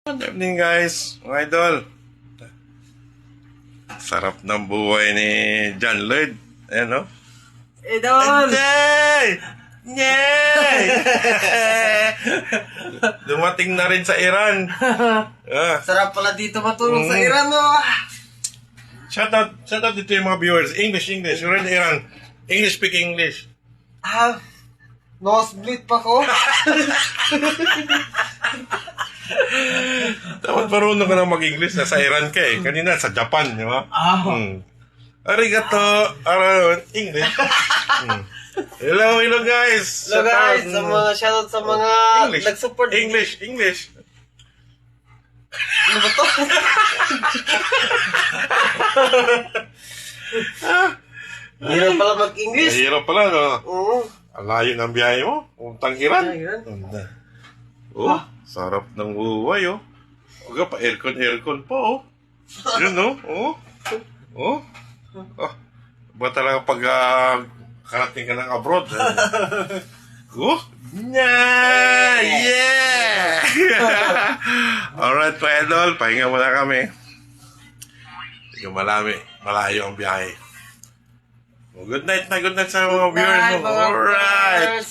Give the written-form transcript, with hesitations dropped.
Good evening guys, mga idol. Sarap ng buhay ni John Lloyd. Ayan no? Idol! Yay! Yay! Dumating na rin sa Iran. Sarap pala dito matulog sa Iran, no? Shout out dito yung mga viewers. English. You're in Iran. English, speak English. Nosebleed pa ko. Dapat marunong ka na mag-English. Nasa Iran ka eh. Kanina sa Japan, di ba? Arigato. English. Hello guys. Hello guys, shoutout sa mga nag-support. English. Ano ba to? Hirap pala mag-English. Hirap pala, no? Oo. Ang layo ng biyahe mo. Puntang Iran. Oh, sarap ng buhay, oh. Huwag pa, aircon po, oh. Yun, no? Oh. Ba talaga pag karating ka ng abroad? Oh. Yeah! Alright, pa idol. Pahinga muna kami. Hindi malayo ang biyahe. Good night sa mga viewers mo. Alright.